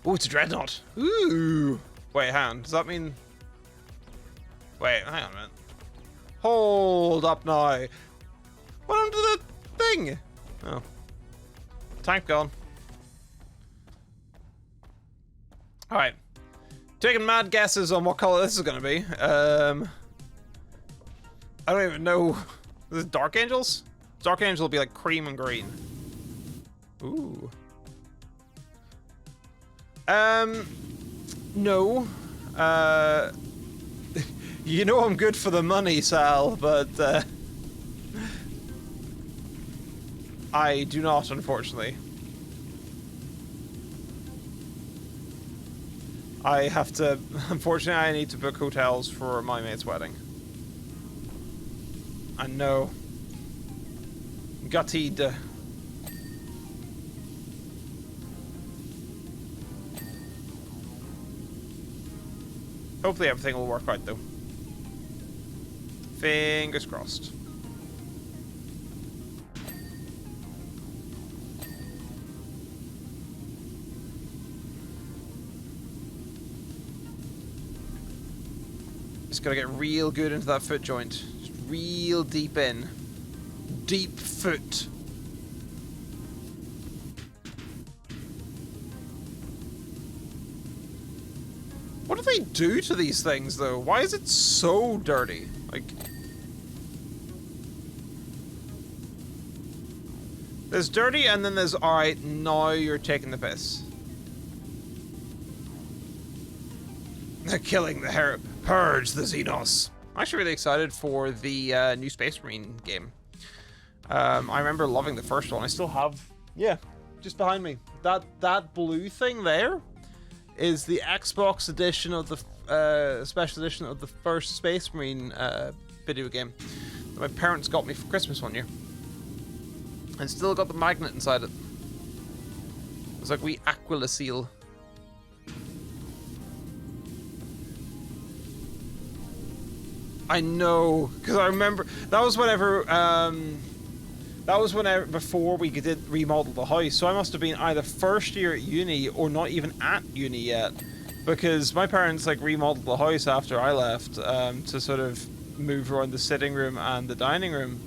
Oh, it's a dreadnought. Ooh. Wait, hang on. Does that mean... Wait, hang on a minute. Hold up now. What happened to the thing? Oh. Tank gone. Alright. Taking mad guesses on what color this is going to be. I don't even know. Is it Dark Angels? Dark Angel will be like cream and green. Ooh. No. You know I'm good for the money, Sal, but I do not, unfortunately. I have to, unfortunately, I need to book hotels for my mate's wedding. I know. Gutted. Hopefully everything will work out, though. Fingers crossed. Just gotta get real good into that foot joint. Just real deep in. Deep foot. What do they do to these things, though? Why is it so dirty? Like... There's dirty, and then there's, alright, now you're taking the piss. They're killing the herb. Purge the Xenos. I'm actually really excited for the new Space Marine game. I remember loving the first one. I still have... Yeah, just behind me. That blue thing there is the Xbox edition of the... special edition of the first Space Marine video game that my parents got me for Christmas one year. And still got the magnet inside it. It's like wee Aquila seal. I know, because I remember that was whenever before we did remodel the house. So I must have been either first year at uni or not even at uni yet, because my parents like remodeled the house after I left to sort of move around the sitting room and the dining room.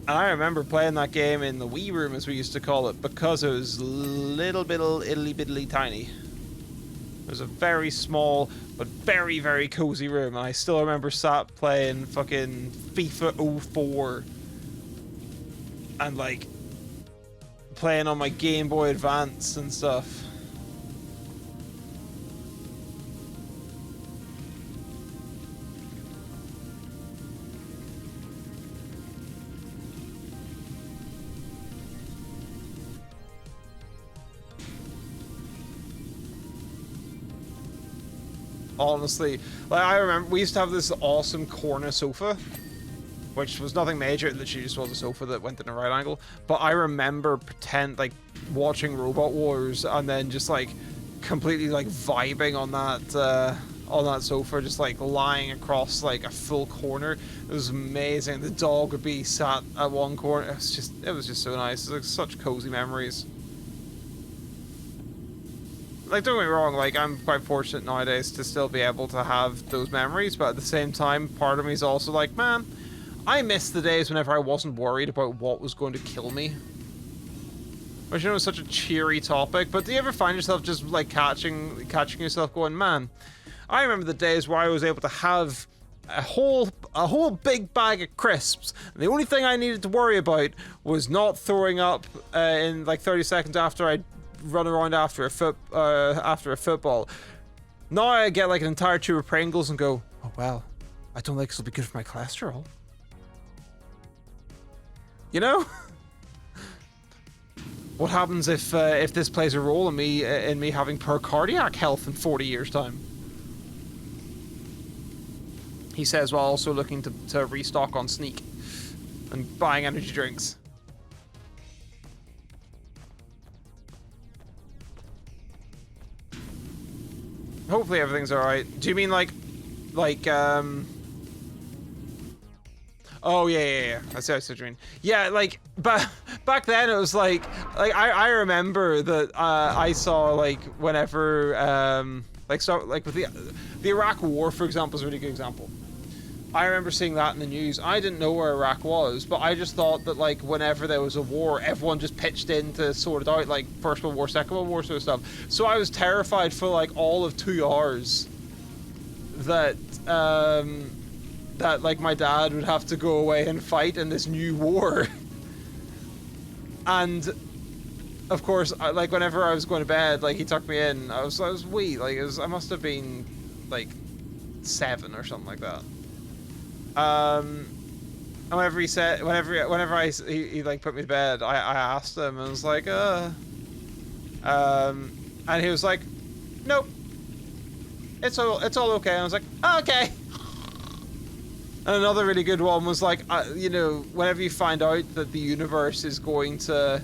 And I remember playing that game in the wee room, as we used to call it, because it was little biddly tiny. It was a very small but very, very cozy room. And I still remember sat playing fucking FIFA 04 and like playing on my Game Boy Advance and stuff. Honestly, like I remember we used to have this awesome corner sofa, which was nothing major. It literally just was a sofa that went in a right angle. But I remember watching Robot Wars and then just like completely like vibing on that sofa, just like lying across like a full corner. It was amazing. The dog would be sat at one corner. It was just so nice. It was like such cozy memories. Like, don't get me wrong, like, I'm quite fortunate nowadays to still be able to have those memories, but at the same time, part of me is also like, man, I miss the days whenever I wasn't worried about what was going to kill me. Which I know is such a cheery topic, but do you ever find yourself just, like, catching yourself going, man, I remember the days where I was able to have a whole big bag of crisps, and the only thing I needed to worry about was not throwing up in, like, 30 seconds after I'd run around after a football. Now I get like an entire tube of Pringles and go, oh well, I don't think this will be good for my cholesterol. You know? What happens if this plays a role in me having poor cardiac health in 40 years' time? He says while also looking to restock on Sneak and buying energy drinks. Hopefully everything's alright. Do you mean like, oh yeah. I see what you mean. Yeah, like, but back then it was like, like I remember that I saw like whenever like so like with the Iraq War, for example, is a really good example. I remember seeing that in the news. I didn't know where Iraq was, but I just thought that like whenever there was a war, everyone just pitched in to sort it out, like First World War, Second World War sort of stuff. So I was terrified for like all of 2 hours that that like my dad would have to go away and fight in this new war. And of course, like whenever I was going to bed, like he tucked me in. I was wee, like I must have been like 7 or something like that. And whenever he said, he like put me to bed, I asked him and was like, and he was like, nope, it's all okay. And I was like, oh, okay. And another really good one was like, you know, whenever you find out that the universe is going to,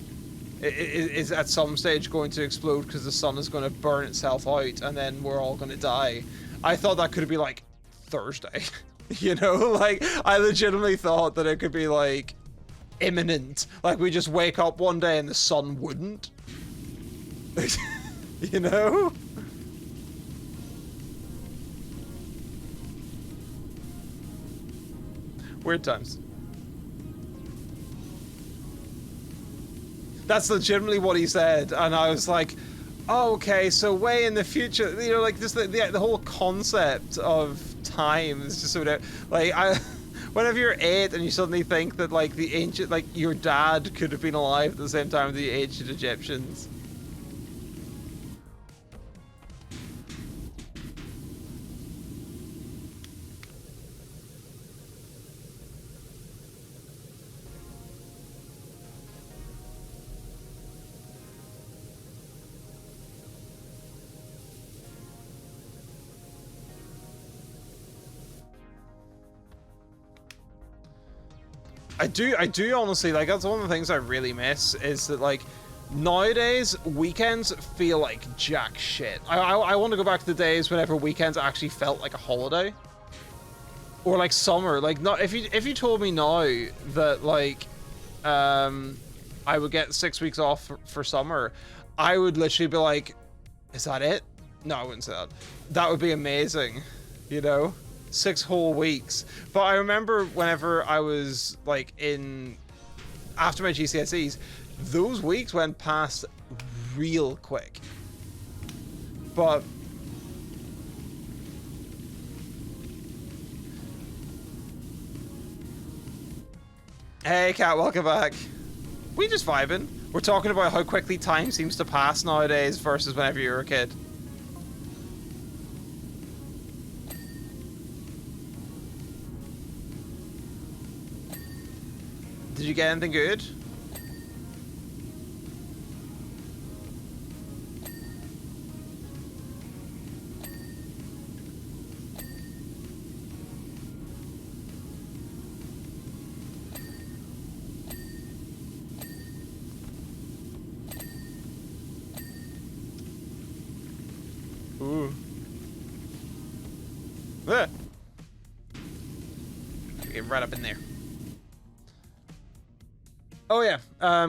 is at some stage going to explode because the sun is going to burn itself out and then we're all going to die. I thought that could be like Thursday, you know, like I legitimately thought that it could be like imminent. Like we just wake up one day and the sun wouldn't, you know? Weird times. That's legitimately what he said, and I was like, oh, okay, so way in the future, you know, like just the whole concept of time is just sort of like whenever you're 8 and you suddenly think that like the ancient, like your dad could have been alive at the same time as the ancient Egyptians. I do honestly, like, that's one of the things I really miss, is that, like, nowadays, weekends feel like jack shit. I want to go back to the days whenever weekends actually felt like a holiday. Or, like, summer. Like, not, if you told me now that, like, I would get 6 weeks off for summer, I would literally be like, is that it? No, I wouldn't say that. That would be amazing, you know? 6 whole weeks. But I remember whenever I was like after my GCSEs, those weeks went past real quick. But hey Kat, welcome back. We just vibing. We're talking about how quickly time seems to pass nowadays versus whenever you were a kid. Did you get anything good? Ooh. Ah. Get right up in there. Oh yeah,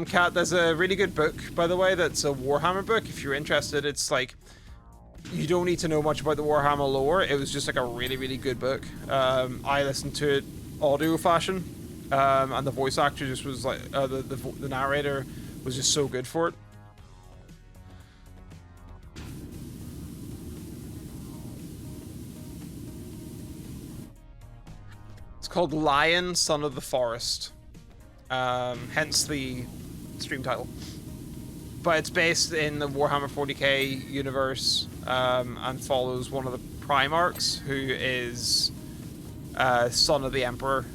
Kat, there's a really good book, by the way, that's a Warhammer book. If you're interested, it's like, you don't need to know much about the Warhammer lore. It was just like a really, really good book. I listened to it audio fashion, and the voice actor just was like, the narrator was just so good for it. It's called Lion, Son of the Forest. Hence the stream title. But it's based in the Warhammer 40k universe, and follows one of the Primarchs, who is son of the Emperor.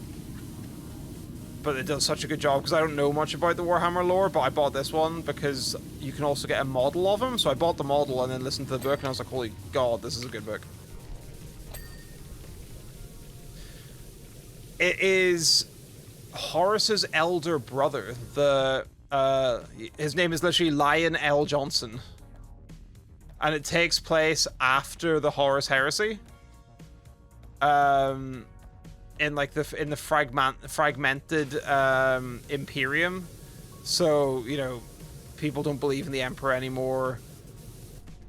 But it does such a good job, because I don't know much about the Warhammer lore, but I bought this one because you can also get a model of him, so I bought the model and then listened to the book, and I was like, holy god, this is a good book. It is Horus's elder brother. His name is literally Lion L. Johnson, and it takes place after the Horus Heresy. In like the fragmented Imperium. So, you know, people don't believe in the Emperor anymore.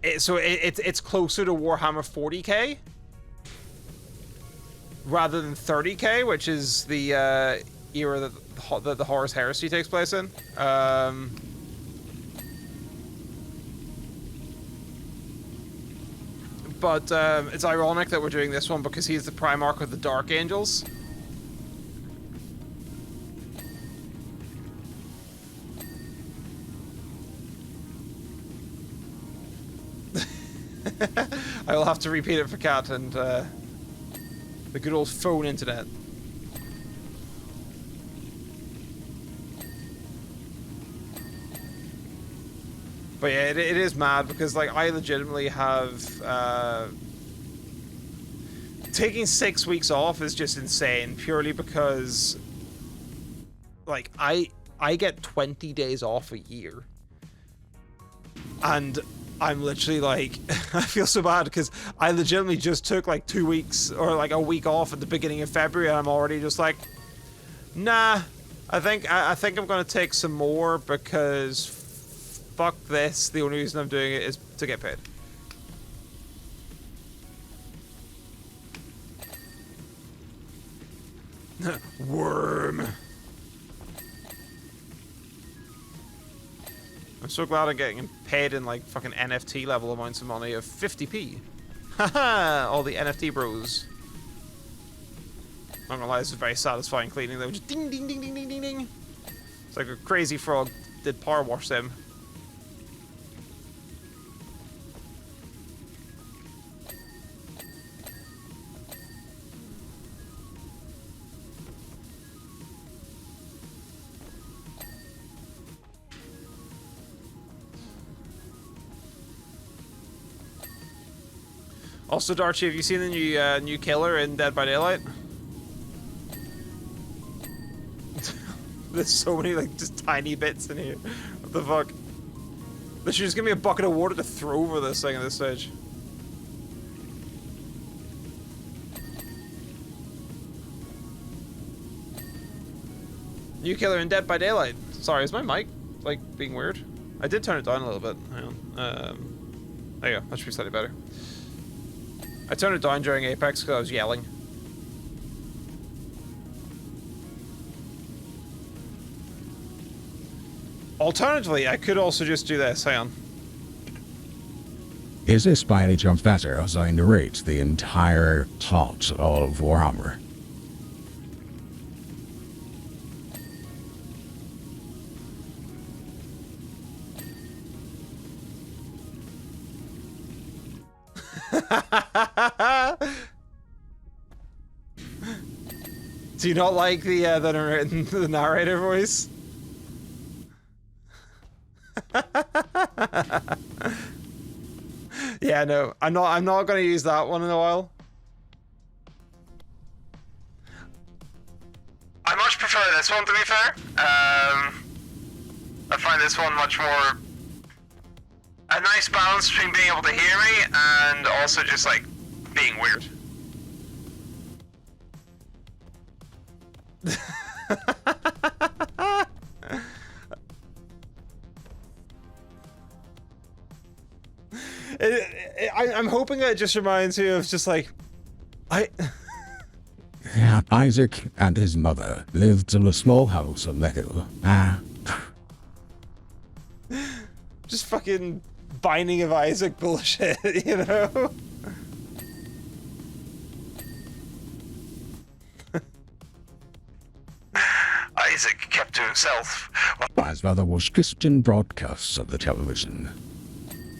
It's closer to Warhammer 40k rather than 30k, which is the era that the Horus Heresy takes place in. But it's ironic that we're doing this one because he's the Primarch of the Dark Angels. I will have to repeat it for Kat and the good old phone internet. But yeah, it is mad because, like, I legitimately have taking 6 weeks off is just insane purely because, like, I get 20 days off a year, and I'm literally like, I feel so bad because I legitimately just took like 2 weeks or like a week off at the beginning of February, and I'm already just like, nah, I think I'm gonna take some more because fuck this. The only reason I'm doing it is to get paid. Worm. I'm so glad I'm getting paid in like fucking NFT level amounts of money of 50p. Haha, all the NFT bros. Not gonna lie, this is very satisfying cleaning though. Just ding ding ding ding ding ding ding. It's like a crazy frog did power wash them. Also, Darchi, have you seen the new killer in Dead by Daylight? There's so many, like, just tiny bits in here. What the fuck? They should just give me a bucket of water to throw over this thing at this stage. New killer in Dead by Daylight. Sorry, is my mic, like, being weird? I did turn it down a little bit. Hang on. There you go. That should be slightly better. I turned it down during Apex because I was yelling. Alternatively, I could also just do this. Hang on. Is this by any chance better as I narrate the entire plot of Warhammer? Do you not like the narrator voice? Yeah, no, I'm not gonna use that one in a while. I much prefer this one, to be fair. I find this one much more a nice balance between being able to hear me and also just like being weird. I'm hoping that it just reminds me of just like Isaac and his mother lived in a small house on the hill. Just fucking Binding of Isaac bullshit, you know? Isaac kept to himself. His mother was Christian broadcasts of the television.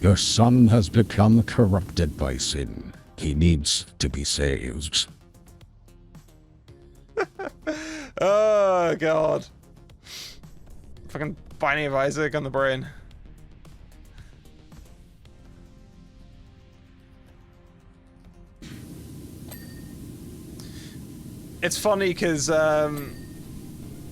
Your son has become corrupted by sin. He needs to be saved. Oh, God. Fucking Binding of Isaac on the brain. It's funny because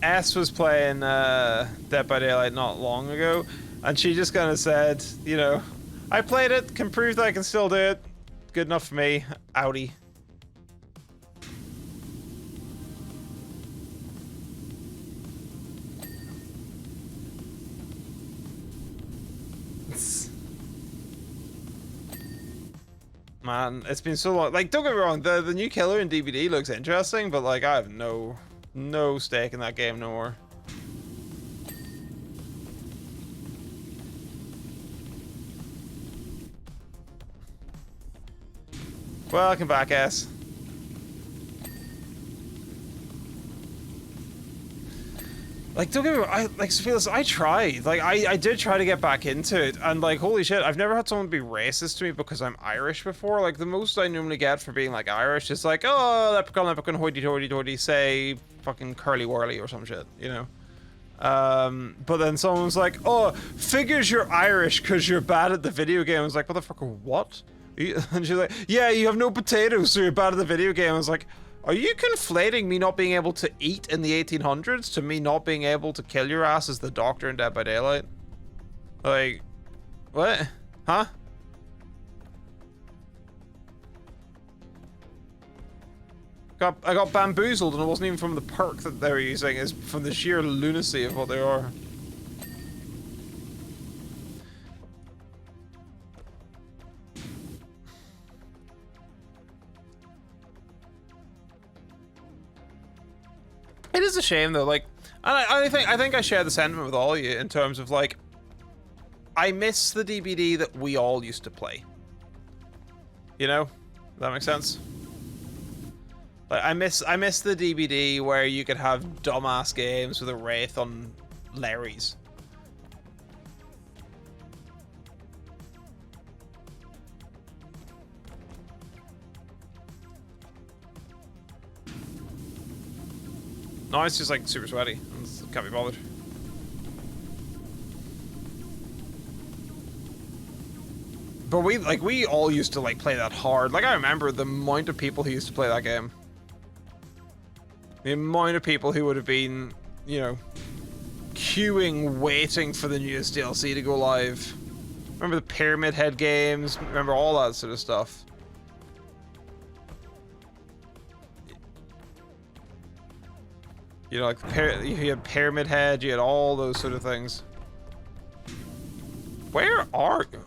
S was playing Dead by Daylight not long ago, and she just kind of said, you know, I played it, can prove that I can still do it. Good enough for me. Outie. Man, it's been so long. Like, don't get me wrong, the new killer in DVD looks interesting, but like, I have no stake in that game no more. Welcome back, S. Like, don't get me wrong, I tried. Like, I did try to get back into it, and like, holy shit, I've never had someone be racist to me because I'm Irish before. Like, the most I normally get for being like Irish is like, oh, leprechaun, hoity-toity, say fucking curly-whirly or some shit, you know? But then someone's like, oh, figures you're Irish because you're bad at the video game. I was like, motherfucker, what? And she's like, yeah, you have no potatoes, so you're bad at the video game. I was like, are you conflating me not being able to eat in the 1800s to me not being able to kill your ass as the Doctor in Dead by Daylight? Like, what? Huh? I got bamboozled, and it wasn't even from the perk that they were using, it's from the sheer lunacy of what they are. It is a shame though, like, I think I share the sentiment with all of you in terms of like, I miss the DBD that we all used to play. You know? Does that make sense? Like, I miss the DBD where you could have dumbass games with a Wraith on Larry's. No, it's just like super sweaty. Can't be bothered. But we all used to like play that hard. Like, I remember the amount of people who used to play that game. The amount of people who would have been, you know, queuing, waiting for the newest DLC to go live. Remember the Pyramid Head games? Remember all that sort of stuff. You know, like you had Pyramid Head, you had all those sort of things. Where are you?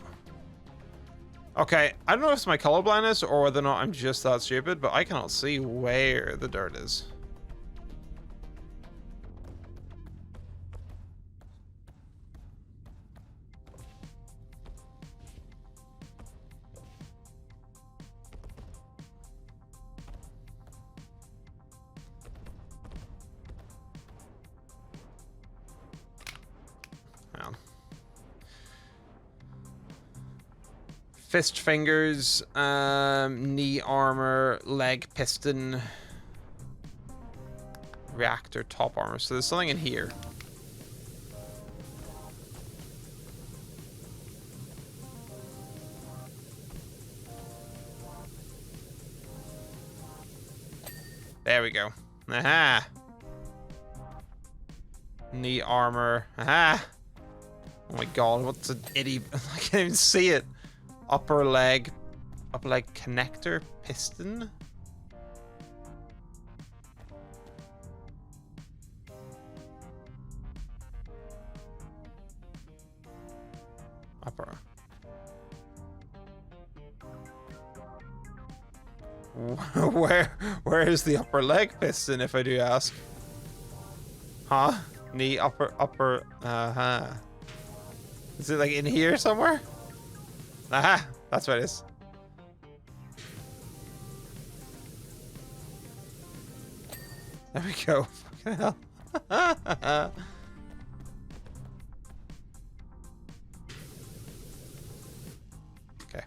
Okay, I don't know if it's my color blindness or whether or not I'm just that stupid, but I cannot see where the dirt is. Fist fingers, knee armor, leg piston, reactor, top armor. So there's something in here. There we go. Aha! Knee armor. Aha! Oh my god, what's an itty... I can't even see it. Upper leg connector piston. Upper. Where is the upper leg piston, if I do ask? Huh? Knee upper. Is it like in here somewhere? Aha! That's what it is. There we go. Fucking hell. Okay.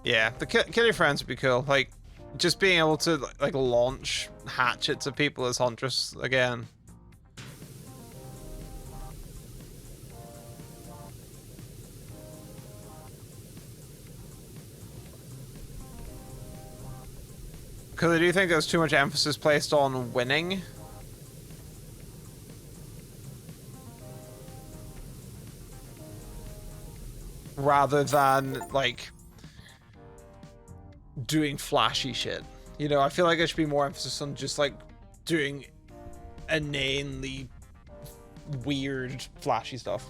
Yeah, the kill your friends would be cool. Like, just being able to like launch hatchets at people as Huntress again. Because I do think there's too much emphasis placed on winning. Rather than, like, doing flashy shit. You know, I feel like there should be more emphasis on just, like, doing inanely weird, flashy stuff.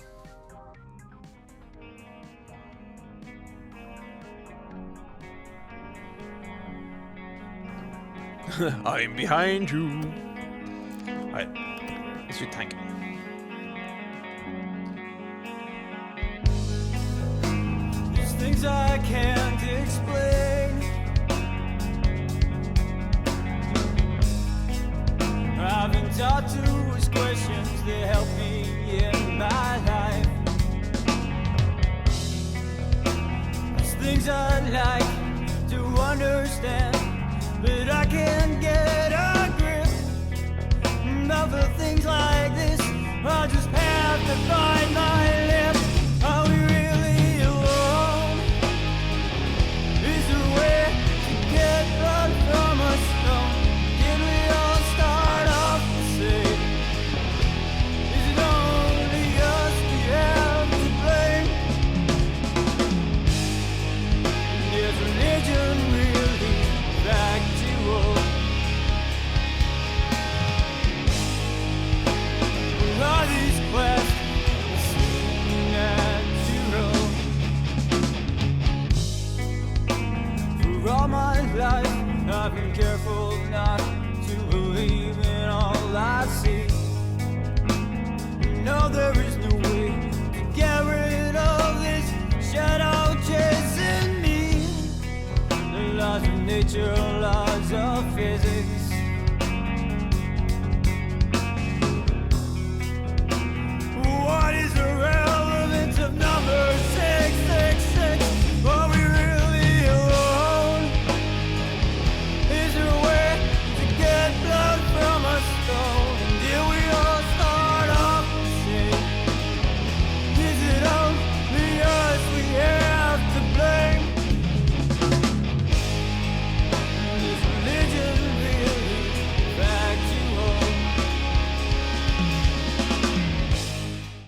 I'm behind you. Alright, let's do tank. There's things I can't explain. I've been taught to ask questions that help me in my life. There's things I'd like to understand, but I can't get a grip. But for things like this, I just have to find my lip. Are we really alone? Is there a way to get blood from a stone? Did we all start off the same? Is it only us we have to blame? Is religion really factual? Are these questions natural? For all my life, I've been careful not to believe in all I see. No, there is no way to get rid of this shadow chasing me. The laws of nature